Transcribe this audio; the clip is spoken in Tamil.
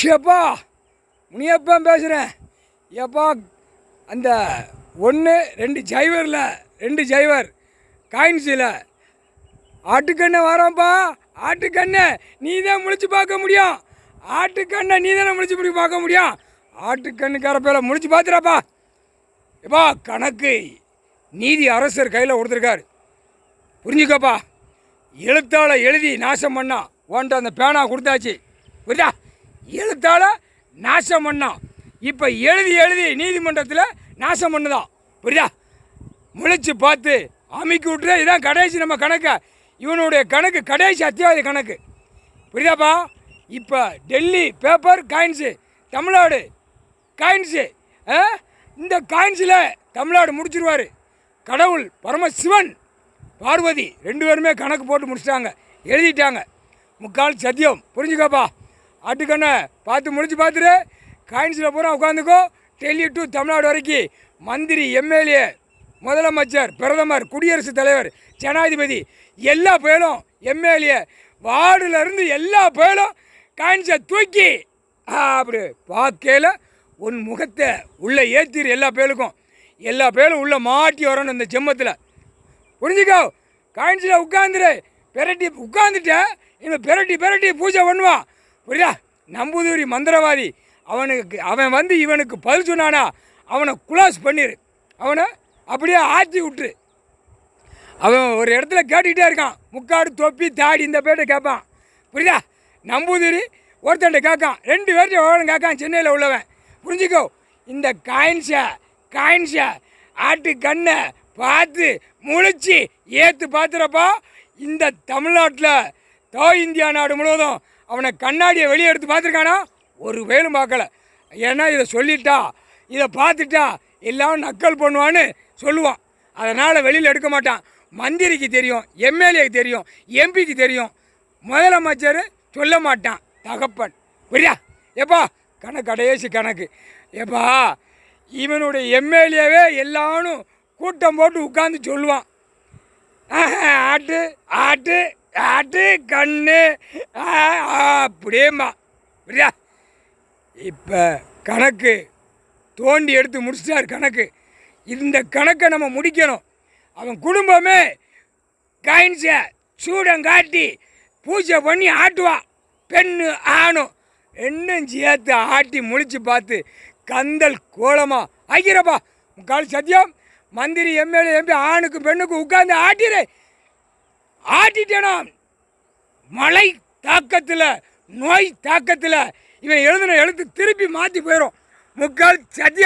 எப்பா முனியப்பன் பேசுகிறேன். எப்பா அந்த 1 2 ஜைவர் காயின்ஸில் ஆட்டுக்கண்ணை வரோம்ப்பா. ஆட்டுக்கண்ணை நீ தான் முழிச்சு பார்க்க முடியும். ஆட்டுக்கண்ணை நீ தானே முழிச்சு பார்க்க முடியும். ஆட்டுக்கண்ணுக்கார பேர முழிச்சு பார்த்துறாப்பா. எப்பா கணக்கு நீதி அரசர் கையில் கொடுத்துருக்காரு. புரிஞ்சுக்கப்பா. எழுத்தால் எழுதி நாசம் பண்ணா ஓன்ட்ட அந்த பேனா கொடுத்தாச்சு. புரியுதா? எழுத்தால் நாசம் பண்ணா இப்போ எழுதி எழுதி நீதிமன்றத்தில் நாசம் பண்ணுதான். புரியுதா? முழிச்சு பார்த்து அமைக்கி விட்டுரு. இதான் கடைசி நம்ம கணக்கு. இவனுடைய கணக்கு கடைசி அத்தியாவதிய கணக்கு. புரியுதாப்பா? இப்போ Delhi paper coins, Tamil Nadu coins. இந்த காயின்ஸில் தமிழ்நாடு முடிச்சிருவார். கடவுள் பரமசிவன் பார்வதி 2 பேருமே கணக்கு போட்டு முடிச்சிட்டாங்க, எழுதிட்டாங்க. முக்கால் சத்தியம். புரிஞ்சுக்கப்பா. ஆட்டுக்கண்ணை பார்த்து முடிச்சு பார்த்துட்டு காயின்ஸில் பூரா உட்காந்துக்கோ. டெல்லி டு தமிழ்நாடு வரைக்கும் மந்திரி, எம்எல்ஏ, முதலமைச்சர், பிரதமர், குடியரசுத் தலைவர், ஜனாதிபதி எல்லா பேரும், எம்எல்ஏ வார்டிலிருந்து எல்லா பேரும் காயின்ஸை தூக்கி அப்படி பார்க்கையில் உன் முகத்தை உள்ளே ஏற்றிரு. எல்லா பேரும் உள்ளே மாட்டி வரணும் இந்த ஜெம்மத்தில். புரிஞ்சுக்கோ. காயின்ஸில் உட்காந்துரு. பெரட்டி உட்காந்துட்ட இன்னும் பெரட்டி பூஜை பண்ணுவான். புரியுதா? நம்பூதிரி மந்திரவாதி அவன் வந்து இவனுக்கு பதில் சொன்னானா அவனை குளாஸ் பண்ணிடு. அவனை அப்படியே ஆற்றி விட்டுரு. அவன் ஒரு இடத்துல கேட்டுக்கிட்டே இருக்கான். முக்காடு, தொப்பி, தாடி இந்த பேர்ட்ட கேட்பான். புரியுதா? நம்பூதிரி ஒருத்தன்ட்ட கேட்கான். 2 பேர்ட்ட எவ்வளோ கேட்கான் சென்னையில் உள்ளவன். புரிஞ்சுக்கோ. இந்த காயின்ஸை ஆட்டு கண்ணை பார்த்து முழிச்சு ஏற்று பார்த்துறப்பா. இந்த தமிழ்நாட்டில் இந்தியா நாடு முழுவதும் அவனை கண்ணாடியை வெளியே எடுத்து பார்த்துருக்கானா? ஒரு வேலும் பார்க்கல. ஏன்னா இதை சொல்லிட்டா, இதை பார்த்துட்டா எல்லாம் நக்கல் பண்ணுவான்னு சொல்லுவான். அதனால் வெளியில் எடுக்க மாட்டான். மந்திரிக்கு தெரியும், எம்எல்ஏக்கு தெரியும், எம்பிக்கு தெரியும், முதலமைச்சர் சொல்ல மாட்டான். தகப்பன். புரியா? எப்பா கடைசி கணக்கு. எப்பா இவனுடைய எம்எல்ஏவே எல்லாரும் கூட்டம் போட்டு உட்காந்து சொல்லுவான். ஆட்டு ஆட்டு ஆட்டு கண்ணு அப்படியேம்மா. புரியா? இப்போ கணக்கு தோண்டி எடுத்து முடிச்சிட்டார் கணக்கு. இந்த கணக்கை நம்ம முடிக்கணும். அவன் குடும்பமே காயின்ஸை சூடங்காட்டி பூஜை பண்ணி ஆட்டுவான். பெண்ணு ஆணும் 2 சேர்த்து ஆட்டி முழிச்சு பார்த்து கந்தல் கோலமாக ஆக்கிறப்பா. முக்கால் சத்தியம். மந்திரி, எம்எல்ஏ, எம்பி ஆணுக்கு பெண்ணுக்கு உட்காந்து ஆட்டிட்டேனா மழை தாக்கத்தில், நோய் தாக்கத்தில் இவன் எழுதின எழுத்து திருப்பி மாற்றி போயிடும். முக்கால் சத்தியம்.